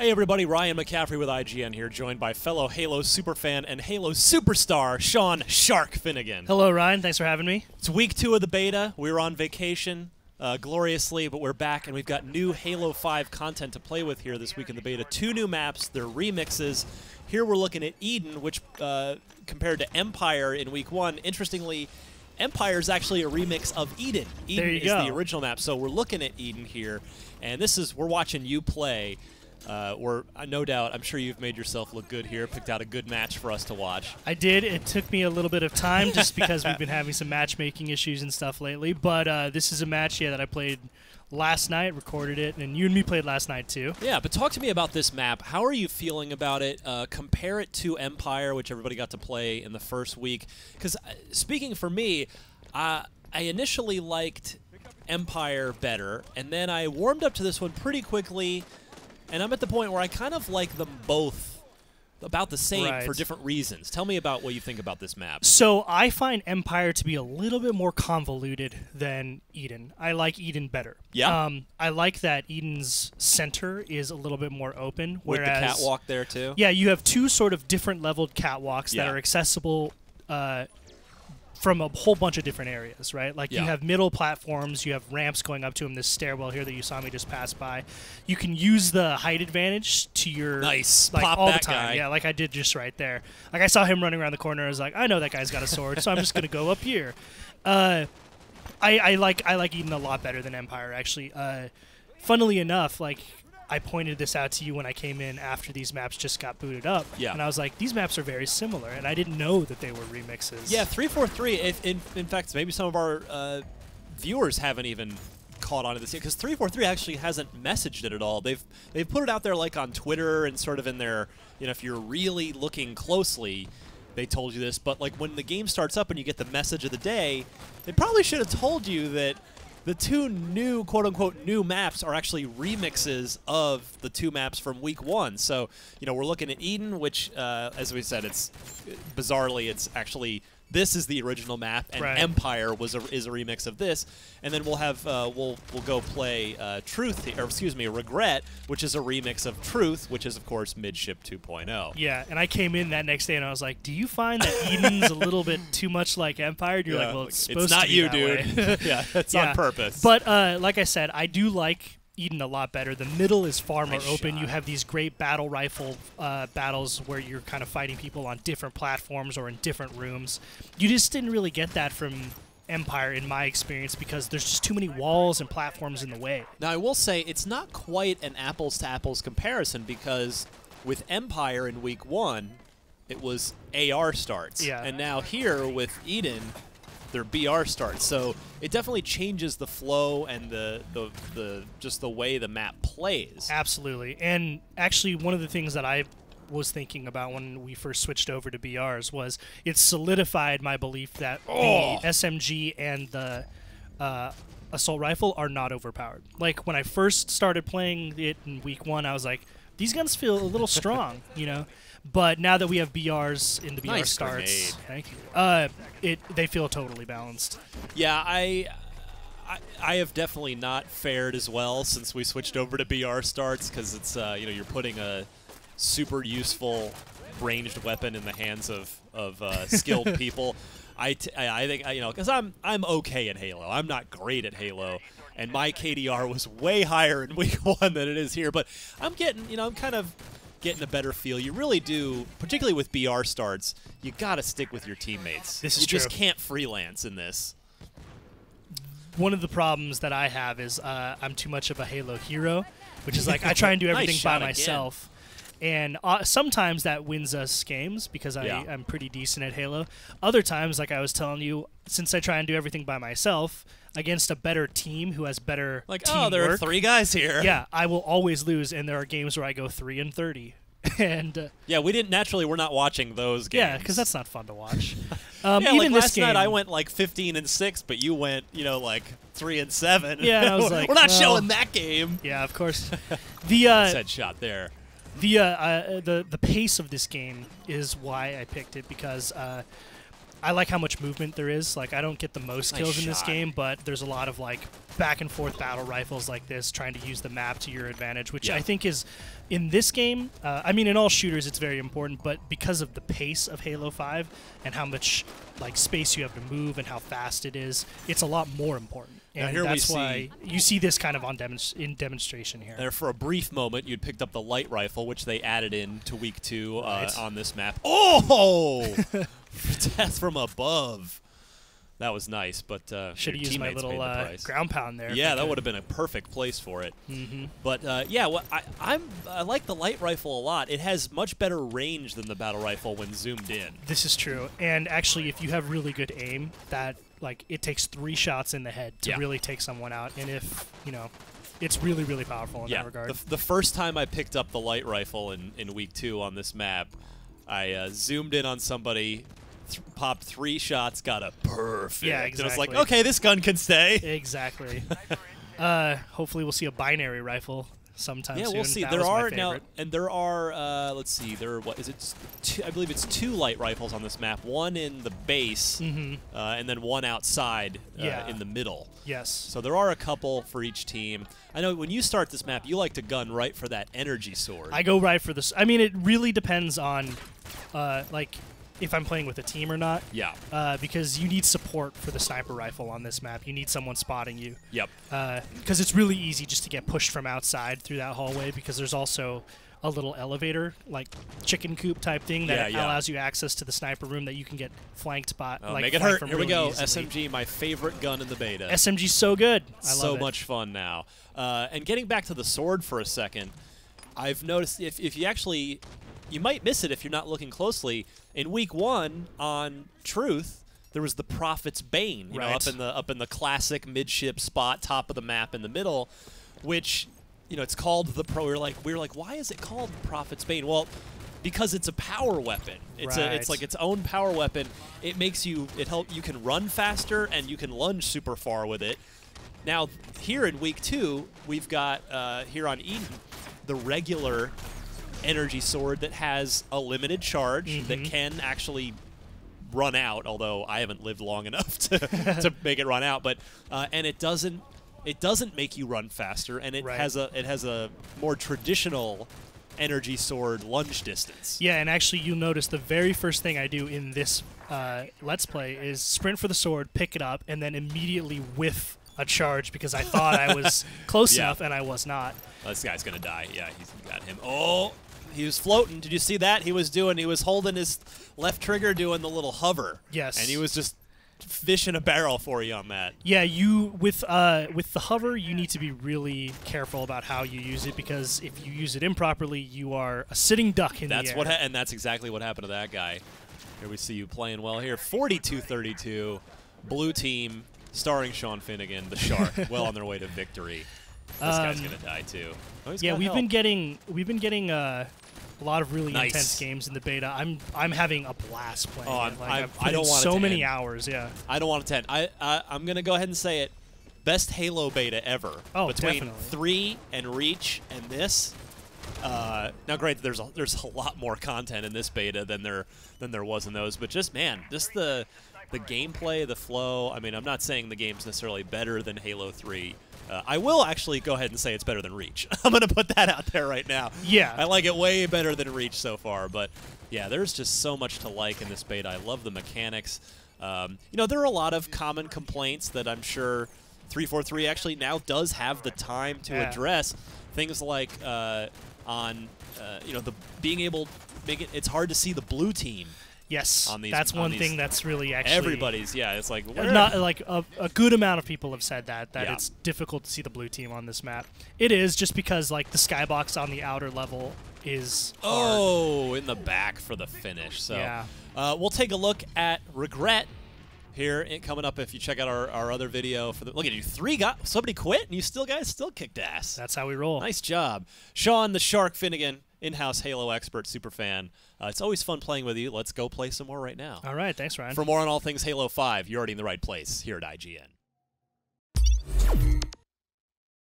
Hey everybody, Ryan McCaffrey with IGN here, joined by fellow Halo superfan and Halo superstar, Sean Shark Finnegan. Hello Ryan, thanks for having me. It's week 2 of the beta. We were on vacation gloriously, but we're back and we've got new Halo 5 content to play with here this week in the beta. 2 new maps, they're remixes. Here we're looking at Eden, which compared to Empire in week 1, interestingly, Empire is actually a remix of Eden. Eden is the original map, so we're looking at Eden here, and we're watching you play. No doubt, I'm sure you've made yourself look good here, picked out a good match for us to watch. I did. It took me a little bit of time just because we've been having some matchmaking issues and stuff lately, but this is a match that I played last night, recorded it, and you and me played last night too. Yeah, but talk to me about this map. How are you feeling about it? Compare it to Empire, which everybody got to play in the first week. Because speaking for me, I initially liked Empire better, and then I warmed up to this one pretty quickly. And I'm at the point where I kind of like them both about the same for different reasons. Tell me about what you think about this map. So I find Empire to be a little bit more convoluted than Eden. I like Eden better. Yeah. I like that Eden's center is a little bit more open. With the catwalk there, too? Yeah, you have two sort of different leveled catwalks that are accessible from a whole bunch of different areas, right? Like you have middle platforms, you have ramps going up to them, this stairwell here that you saw me just pass by. You can use the height advantage to your pop all that the time. Guy. Yeah, like I did just right there. Like I saw him running around the corner, I was like, I know that guy's got a sword, so I'm just gonna go up here. I like Eden a lot better than Empire, actually. Funnily enough, like I pointed this out to you when I came in after these maps just got booted up. Yeah. And I was like, these maps are very similar, and I didn't know that they were remixes. Yeah, 343, in fact, maybe some of our viewers haven't even caught on to this yet, because 343 actually hasn't messaged it at all. They've put it out there like on Twitter and sort of in their, if you're really looking closely, they told you this, but like when the game starts up and you get the message of the day, they probably should have told you that the 2 new, quote-unquote, new maps are actually remixes of the 2 maps from week 1. So, we're looking at Eden, which, as we said, bizarrely, it's actually, this is the original map, and Empire is a remix of this. And then we'll have, we'll go play Regret, which is a remix of Truth, which is, of course, Midship 2.0. Yeah, and I came in that next day and I was like, do you find that Eden's a little bit too much like Empire? And you're like, well, it's supposed to be that way. It's not you, dude. Yeah, it's on purpose. But like I said, I do like Eden a lot better. The middle is far more open. You have these great battle rifle battles where you're kind of fighting people on different platforms or in different rooms. You just didn't really get that from Empire in my experience because there's just too many walls and platforms in the way. Now, I will say it's not quite an apples-to-apples comparison because with Empire in week 1, it was AR starts. Yeah. And now here with Eden, they're BR starts. So it definitely changes the flow and just the way the map plays. Absolutely. And actually one of the things that I was thinking about when we first switched over to BRs was it solidified my belief that the SMG and the assault rifle are not overpowered. Like when I first started playing it in week 1, I was like, these guns feel a little strong, But now that we have BRs in the BR starts, thank you. They feel totally balanced. Yeah, I have definitely not fared as well since we switched over to BR starts because it's you're putting a super useful ranged weapon in the hands of skilled people. I think because I'm okay at Halo. I'm not great at Halo, and my KDR was way higher in week 1 than it is here. But I'm getting I'm kind of getting a better feel. You really do, particularly with BR starts. You got to stick with your teammates. This is you true. just can't freelance in this. One of the problems that I have is I'm too much of a Halo hero, which is like I try and do everything by myself. And sometimes that wins us games because I'm pretty decent at Halo. Other times, like I was telling you, since I try and do everything by myself, against a better team who has better teamwork, there are 3 guys here. Yeah, I will always lose, and there are games where I go 3-30. And yeah, we're not watching those games. Yeah, because that's not fun to watch. Even like last night I went like 15-6, but you went like 3-7. Yeah, and I was like, we're not showing that game. Yeah, of course. Said shot there. The pace of this game is why I picked it because I like how much movement there is. Like, I don't get the most kills in this game, but there's a lot of like back and forth battle rifles like this, trying to use the map to your advantage, which I think is in this game. I mean, in all shooters, it's very important, but because of the pace of Halo 5 and how much like space you have to move and how fast it is, it's a lot more important. And that's why you see this kind of in demonstration here. There, for a brief moment, you'd picked up the light rifle, which they added in to week 2 on this map. Oh! Death from above. That was nice, but should have used my little ground pound there. Yeah, that would have been a perfect place for it. But yeah, I like the light rifle a lot. It has much better range than the battle rifle when zoomed in. This is true, and actually, if you have really good aim, that like it takes 3 shots in the head to really take someone out, and if it's really, really powerful in that regard. The first time I picked up the light rifle in week 2 on this map, I zoomed in on somebody, popped 3 shots, got a perfect. Yeah, exactly. And I was like, okay, this gun can stay. Exactly. Hopefully, we'll see a binary rifle sometime soon. Yeah, we'll see. That there was are now, and there are. Let's see. What is it? I believe it's 2 light rifles on this map. One in the base, and then one outside in the middle. Yes. So there are a couple for each team. I know when you start this map, you like to gun right for that energy sword. I go right for this. I mean, it really depends on, like, if I'm playing with a team or not. Yeah. Because you need support for the sniper rifle on this map. You need someone spotting you. Yep. Because it's really easy just to get pushed from outside through that hallway, because there's also a little elevator, like chicken coop type thing that allows you access to the sniper room that you can get flanked by. Oh, like, make it hurt. Here really we go. easily. SMG, my favorite gun in the beta. SMG's so good. I love so it. much fun now. And getting back to the sword for a second, I've noticed if you actually, you might miss it if you're not looking closely. In week 1 on Truth, there was the Prophet's Bane, you know, up in the classic midship spot, top of the map in the middle, which, you know, it's called the Pro. We were like, why is it called Prophet's Bane? Well, because it's a power weapon. It's like its own power weapon. It makes you you can run faster and you can lunge super far with it. Now here in week 2, we've got here on Eden the regular energy sword that has a limited charge that can actually run out, although I haven't lived long enough to make it run out. But and it doesn't make you run faster, and it has a more traditional energy sword lunge distance. Yeah, and actually you'll notice the very first thing I do in this Let's Play is sprint for the sword, pick it up, and then immediately whiff a charge because I thought I was close enough, and I was not. Well, this guy's gonna die. Yeah, he's got him. Oh, he was floating. Did you see that? He was holding his left trigger, doing the little hover. Yes. And he was just fish in a barrel for you on that. Yeah, you with the hover, you need to be really careful about how you use it, because if you use it improperly, you are a sitting duck in the air. And that's exactly what happened to that guy. Here we see you playing well here. 42-32, blue team, starring Sean Finnegan, the Shark, well on their way to victory. This guy's gonna die too. Oh, yeah, we've been getting a lot of really intense games in the beta. I'm having a blast playing. Oh, it. Like, I don't want so it to many end. hours. Yeah, I don't want it to end. I'm gonna go ahead and say it. Best Halo beta ever. Oh, between definitely. 3 and Reach and this. Now, great, there's a lot more content in this beta than there was in those, but just the gameplay, the flow. I mean, I'm not saying the game's necessarily better than Halo 3. I will actually go ahead and say it's better than Reach. I'm going to put that out there right now. Yeah. I like it way better than Reach so far, but yeah, there's just so much to like in this beta. I love the mechanics. You know, there are a lot of common complaints that I'm sure 343 actually now does have the time to address. Things like you know, being able to make it's hard to see the blue team. Yes, that's one thing that's really actually everybody's. Yeah, it's like not like a good amount of people have said that it's difficult to see the blue team on this map. It is, just because like the skybox on the outer level is hard. In the back for the finish. So yeah. We'll take a look at Regret here coming up. If you check out our other video for look at you, somebody quit and you guys still kicked ass. That's how we roll. Nice job, Sean the Shark Finnegan, in-house Halo expert, super fan. It's always fun playing with you. Let's go play some more right now. All right, thanks, Ryan. For more on all things Halo 5, you're already in the right place here at IGN.